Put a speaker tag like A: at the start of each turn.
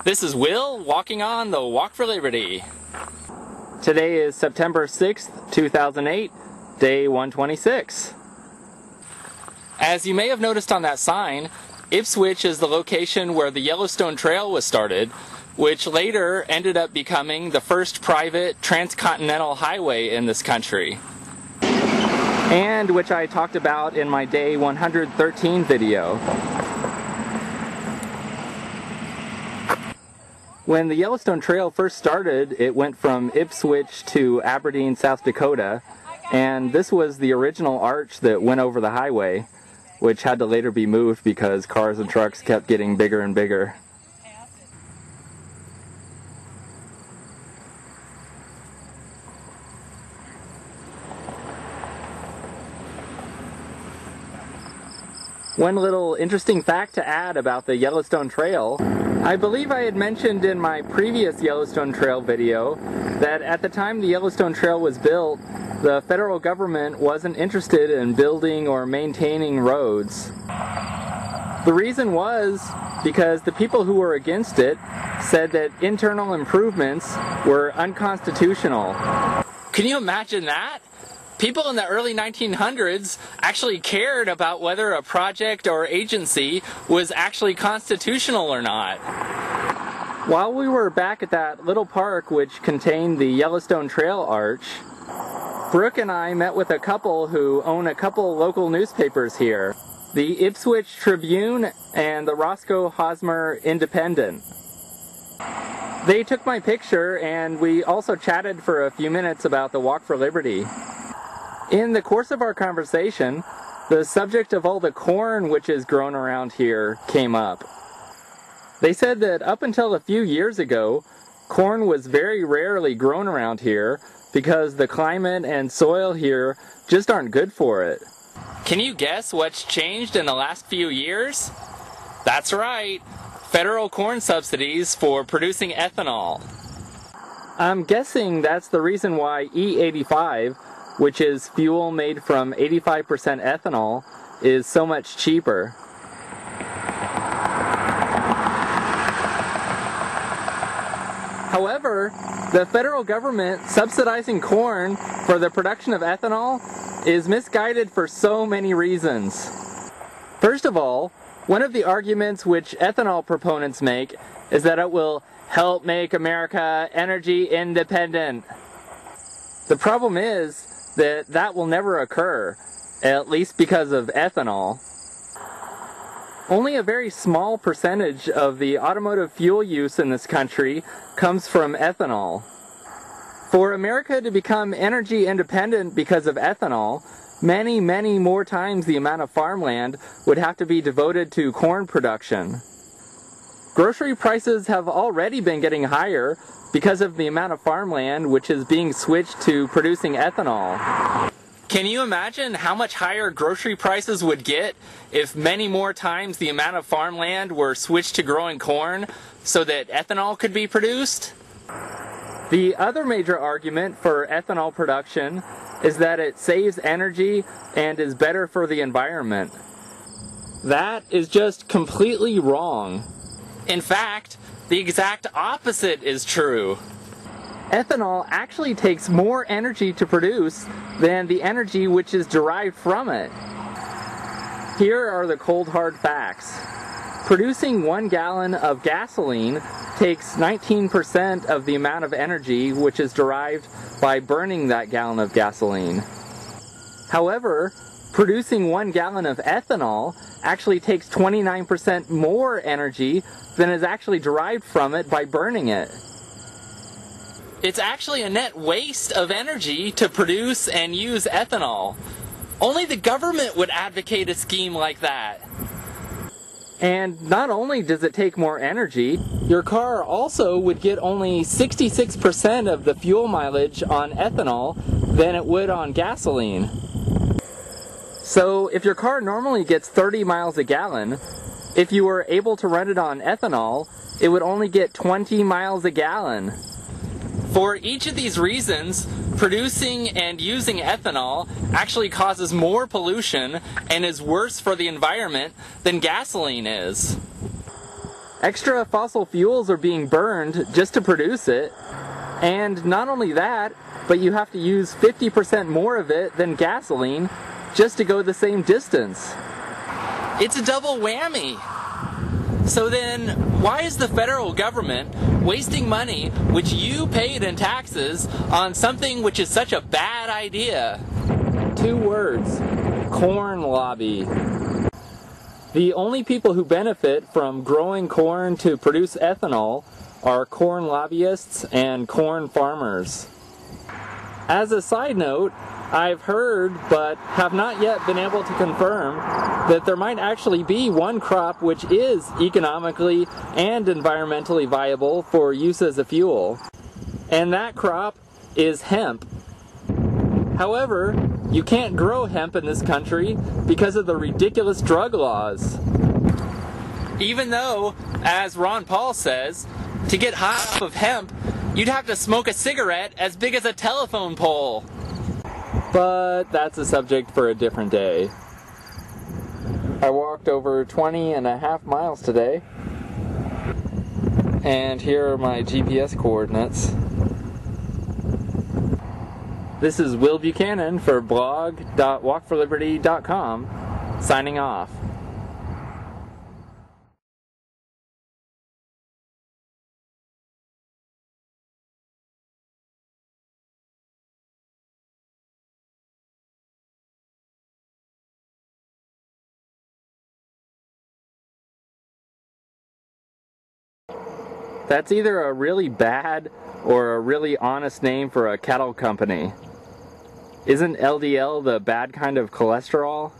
A: This is Will walking on the Walk for Liberty. Today is September 6th, 2008, day 126. As you may have noticed on that sign, Ipswich is the location where the Yellowstone Trail was started, which later ended up becoming the first private transcontinental highway in this country, and which I talked about in my day 113 video. When the Yellowstone Trail first started, it went from Ipswich to Aberdeen, South Dakota, and this was the original arch that went over the highway, which had to later be moved because cars and trucks kept getting bigger and bigger. One little interesting fact to add about the Yellowstone Trail, I believe I had mentioned in my previous Yellowstone Trail video that at the time the Yellowstone Trail was built, the federal government wasn't interested in building or maintaining roads. The reason was because the people who were against it said that internal improvements were unconstitutional. Can you imagine that? People in the early 1900s actually cared about whether a project or agency was actually constitutional or not. While we were back at that little park which contained the Yellowstone Trail Arch, Brooke and I met with a couple who own a couple local newspapers here, the Ipswich Tribune and the Roscoe Hosmer Independent. They took my picture and we also chatted for a few minutes about the Walk for Liberty. In the course of our conversation, the subject of all the corn which is grown around here came up. They said that up until a few years ago, corn was very rarely grown around here because the climate and soil here just aren't good for it. Can you guess what's changed in the last few years? That's right, federal corn subsidies for producing ethanol. I'm guessing that's the reason why E85, which is fuel made from 85% ethanol, is so much cheaper. However, the federal government subsidizing corn for the production of ethanol is misguided for so many reasons. First of all, one of the arguments which ethanol proponents make is that it will help make America energy independent. The problem is that will never occur, at least because of ethanol. Only a very small percentage of the automotive fuel use in this country comes from ethanol. For America to become energy independent because of ethanol, many, many more times the amount of farmland would have to be devoted to corn production. Grocery prices have already been getting higher because of the amount of farmland which is being switched to producing ethanol. Can you imagine how much higher grocery prices would get if many more times the amount of farmland were switched to growing corn so that ethanol could be produced? The other major argument for ethanol production is that it saves energy and is better for the environment. That is just completely wrong. In fact, the exact opposite is true. Ethanol actually takes more energy to produce than the energy which is derived from it. Here are the cold hard facts. Producing 1 gallon of gasoline takes 19% of the amount of energy which is derived by burning that gallon of gasoline. However, producing 1 gallon of ethanol actually takes 29% more energy than is actually derived from it by burning it. It's actually a net waste of energy to produce and use ethanol. Only the government would advocate a scheme like that. And not only does it take more energy, your car also would get only 66% of the fuel mileage on ethanol than it would on gasoline. So if your car normally gets 30 miles a gallon, if you were able to run it on ethanol, it would only get 20 miles a gallon. For each of these reasons, producing and using ethanol actually causes more pollution and is worse for the environment than gasoline is. Extra fossil fuels are being burned just to produce it. And not only that, but you have to use 50% more of it than gasoline just to go the same distance. It's a double whammy. So then, why is the federal government wasting money which you paid in taxes on something which is such a bad idea? 2 words: corn lobby. The only people who benefit from growing corn to produce ethanol are corn lobbyists and corn farmers. As a side note, I've heard, but have not yet been able to confirm, that there might actually be one crop which is economically and environmentally viable for use as a fuel. And that crop is hemp. However, you can't grow hemp in this country because of the ridiculous drug laws. Even though, as Ron Paul says, to get high off of hemp, you'd have to smoke a cigarette as big as a telephone pole. But that's a subject for a different day. I walked over 20.5 miles today, and here are my GPS coordinates. This is Will Buchanan for blog.walkforliberty.com, signing off. That's either a really bad or a really honest name for a cattle company. Isn't LDL the bad kind of cholesterol?